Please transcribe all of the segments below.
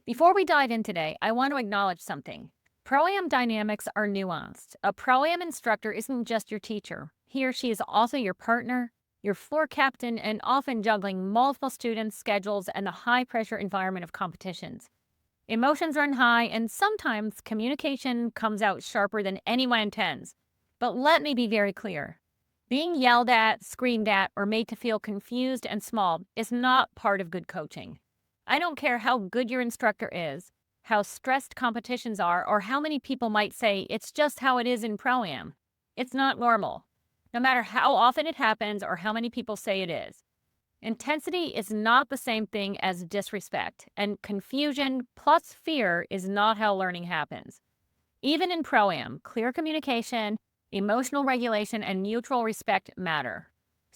Before we dive in today, I want to acknowledge something. Pro-Am dynamics are nuanced. A Pro-Am instructor isn't just your teacher. He or she is also your partner, your floor captain, and often juggling multiple students, schedules, and the high-pressure environment of competitions. Emotions run high, and sometimes communication comes out sharper than anyone intends. But let me be very clear. Being yelled at, screamed at, or made to feel confused and small is not part of good coaching. I don't care how good your instructor is, how stressed competitions are, or how many people might say it's just how it is in Pro-Am. It's not normal, no matter how often it happens or how many people say it is. Intensity is not the same thing as disrespect, and confusion plus fear is not how learning happens. Even in Pro-Am, clear communication, emotional regulation, and mutual respect matter.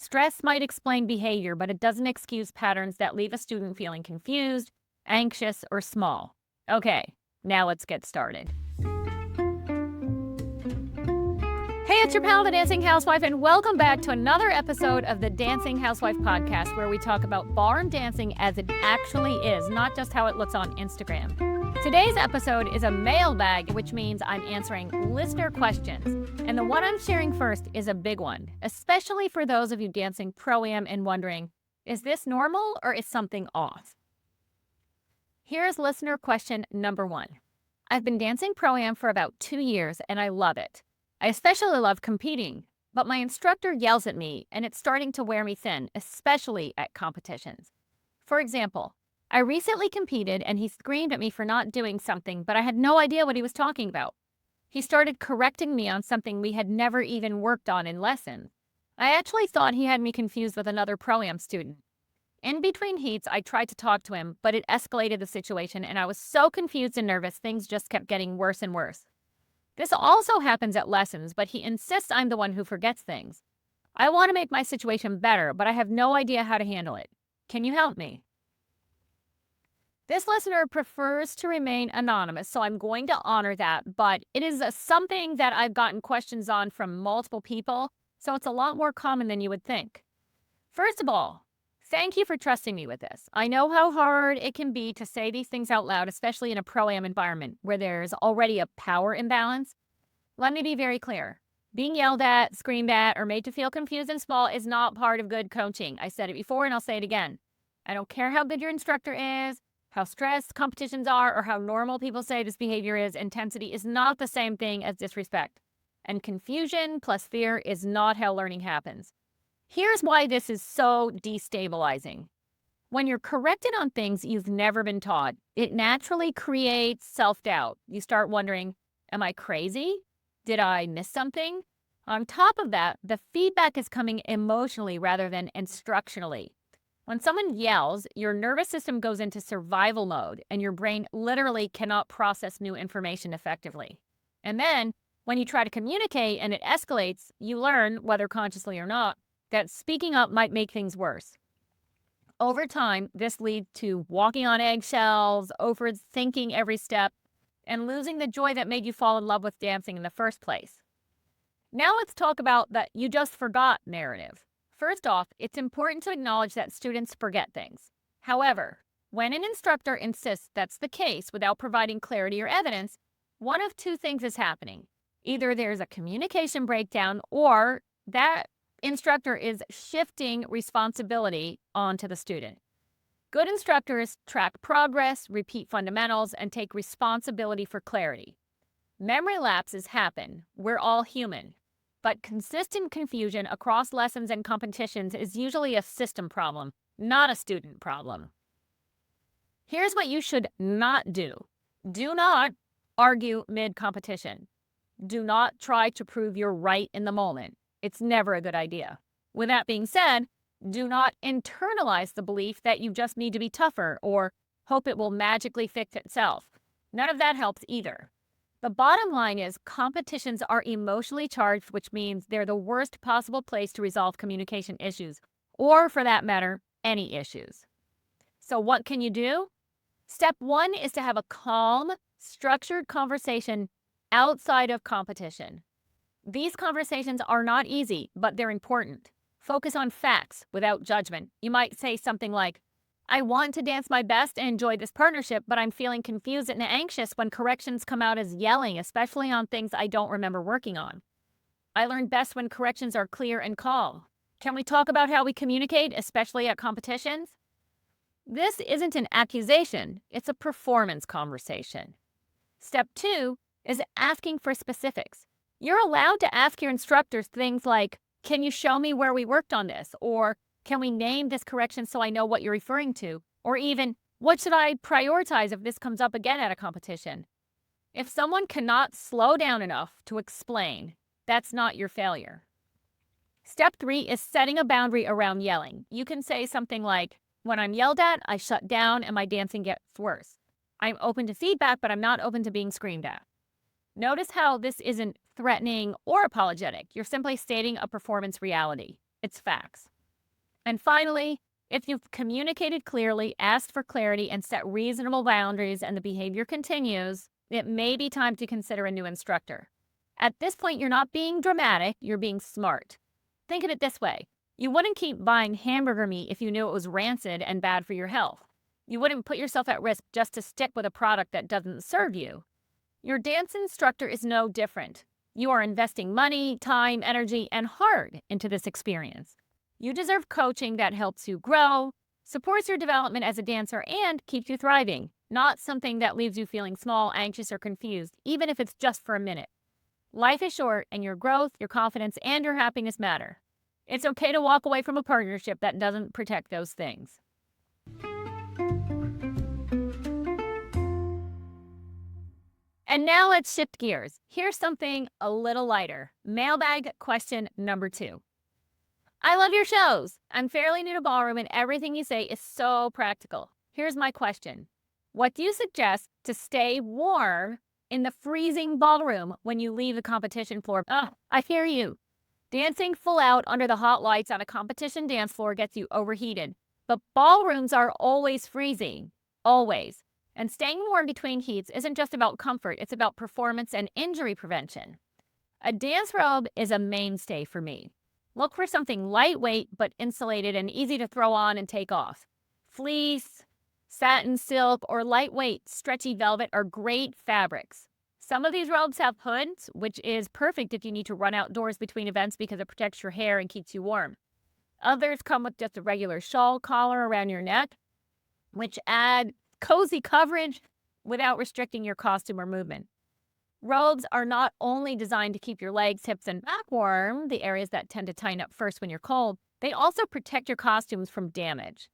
Stress might explain behavior, but it doesn't excuse patterns that leave a student feeling confused, anxious, or small. Okay, now let's get started. Hey, it's your pal, the Dancing Housewife, and welcome back to another episode of the Dancing Housewife Podcast, where we talk about ballroom dancing as it actually is, not just how it looks on Instagram. Today's episode is a mailbag, which means I'm answering listener questions. And the one I'm sharing first is a big one, especially for those of you dancing Pro-Am and wondering, is this normal or is something off? Here's listener question number 1. I've been dancing Pro-Am for about 2 years and I love it. I especially love competing, but my instructor yells at me and it's starting to wear me thin, especially at competitions. For example, I recently competed and he screamed at me for not doing something, but I had no idea what he was talking about. He started correcting me on something we had never even worked on in lessons. I actually thought he had me confused with another Pro-Am student. In between heats, I tried to talk to him, but it escalated the situation and I was so confused and nervous, things just kept getting worse and worse. This also happens at lessons, but he insists I'm the one who forgets things. I want to make my situation better, but I have no idea how to handle it. Can you help me? This listener prefers to remain anonymous, so I'm going to honor that, but it is something that I've gotten questions on from multiple people, so it's a lot more common than you would think. First of all, thank you for trusting me with this. I know how hard it can be to say these things out loud, especially in a Pro-Am environment where there's already a power imbalance. Let me be very clear. Being yelled at, screamed at, or made to feel confused and small is not part of good coaching. I said it before and I'll say it again. I don't care how good your instructor is, how stressed competitions are, or how normal people say this behavior is. Intensity is not the same thing as disrespect. And confusion plus fear is not how learning happens. Here's why this is so destabilizing. When you're corrected on things you've never been taught, it naturally creates self-doubt. You start wondering, am I crazy? Did I miss something? On top of that, the feedback is coming emotionally rather than instructionally. When someone yells, your nervous system goes into survival mode and your brain literally cannot process new information effectively. And then, when you try to communicate and it escalates, you learn, whether consciously or not, that speaking up might make things worse. Over time, this leads to walking on eggshells, overthinking every step, and losing the joy that made you fall in love with dancing in the first place. Now let's talk about the "you just forgot" narrative. First off, it's important to acknowledge that students forget things. However, when an instructor insists that's the case without providing clarity or evidence, one of two things is happening. Either there's a communication breakdown or that instructor is shifting responsibility onto the student. Good instructors track progress, repeat fundamentals, and take responsibility for clarity. Memory lapses happen. We're all human. But consistent confusion across lessons and competitions is usually a system problem, not a student problem. Here's what you should not do. Do not argue mid-competition. Do not try to prove you're right in the moment. It's never a good idea. With that being said, do not internalize the belief that you just need to be tougher or hope it will magically fix itself. None of that helps either. The bottom line is competitions are emotionally charged, which means they're the worst possible place to resolve communication issues, or for that matter, any issues. So what can you do? Step 1 is to have a calm, structured conversation outside of competition. These conversations are not easy, but they're important. Focus on facts without judgment. You might say something like, I want to dance my best and enjoy this partnership, but I'm feeling confused and anxious when corrections come out as yelling, especially on things I don't remember working on. I learn best when corrections are clear and calm. Can we talk about how we communicate, especially at competitions? This isn't an accusation, it's a performance conversation. Step 2 is asking for specifics. You're allowed to ask your instructors things like, can you show me where we worked on this? Or can we name this correction so I know what you're referring to? Or even, what should I prioritize if this comes up again at a competition? If someone cannot slow down enough to explain, that's not your failure. Step 3 is setting a boundary around yelling. You can say something like, when I'm yelled at, I shut down and my dancing gets worse. I'm open to feedback, but I'm not open to being screamed at. Notice how this isn't threatening or apologetic. You're simply stating a performance reality. It's facts. And finally, if you've communicated clearly, asked for clarity, and set reasonable boundaries and the behavior continues, it may be time to consider a new instructor. At this point, you're not being dramatic, you're being smart. Think of it this way. You wouldn't keep buying hamburger meat if you knew it was rancid and bad for your health. You wouldn't put yourself at risk just to stick with a product that doesn't serve you. Your dance instructor is no different. You are investing money, time, energy, and heart into this experience. You deserve coaching that helps you grow, supports your development as a dancer, and keeps you thriving, not something that leaves you feeling small, anxious, or confused, even if it's just for a minute. Life is short, and your growth, your confidence, and your happiness matter. It's okay to walk away from a partnership that doesn't protect those things. And now let's shift gears. Here's something a little lighter. Mailbag question number 2. I love your shows. I'm fairly new to ballroom and everything you say is so practical. Here's my question. What do you suggest to stay warm in the freezing ballroom when you leave the competition floor? I hear you. Dancing full out under the hot lights on a competition dance floor gets you overheated. But ballrooms are always freezing. Always. And staying warm between heats isn't just about comfort, it's about performance and injury prevention. A dance robe is a mainstay for me. Look for something lightweight but insulated and easy to throw on and take off. Fleece, satin, silk, or lightweight, stretchy velvet are great fabrics. Some of these robes have hoods, which is perfect if you need to run outdoors between events because it protects your hair and keeps you warm. Others come with just a regular shawl collar around your neck, which add cozy coverage without restricting your costume or movement. Robes are not only designed to keep your legs, hips, and back warm, the areas that tend to tighten up first when you're cold, they also protect your costumes from damage.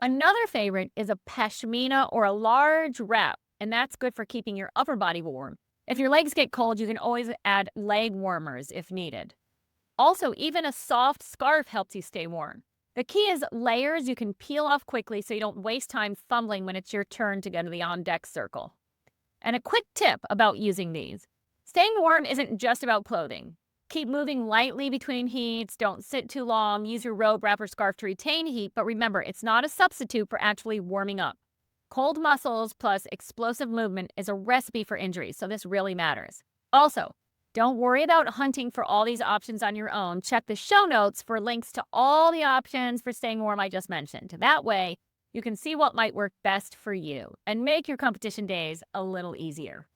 Another favorite is a pashmina or a large wrap, and that's good for keeping your upper body warm. If your legs get cold, you can always add leg warmers if needed. Also, even a soft scarf helps you stay warm. The key is layers you can peel off quickly so you don't waste time fumbling when it's your turn to go to the on-deck circle. And a quick tip about using these. Staying warm isn't just about clothing. Keep moving lightly between heats, don't sit too long, use your robe, wrap, or scarf to retain heat, but remember, it's not a substitute for actually warming up. Cold muscles plus explosive movement is a recipe for injury, so this really matters. Also, don't worry about hunting for all these options on your own. Check the show notes for links to all the options for staying warm I just mentioned. That way, you can see what might work best for you and make your competition days a little easier.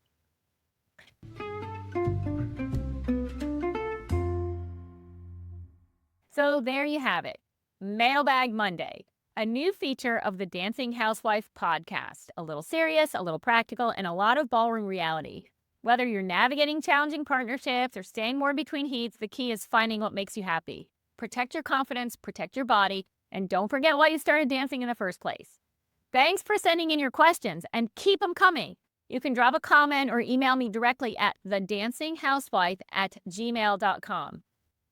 So there you have it. Mailbag Monday, a new feature of the Dancing Housewife Podcast. A little serious, a little practical, and a lot of ballroom reality. Whether you're navigating challenging partnerships or staying warm between heats, the key is finding what makes you happy. Protect your confidence, protect your body, and don't forget why you started dancing in the first place. Thanks for sending in your questions, and keep them coming. You can drop a comment or email me directly at thedancinghousewife@gmail.com.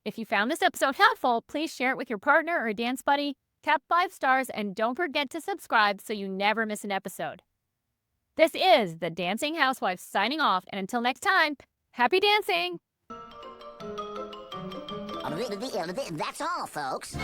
If you found this episode helpful, please share it with your partner or a dance buddy, tap 5 stars, and don't forget to subscribe so you never miss an episode. This is the Dancing Housewife signing off, and until next time, happy dancing! That's all, folks.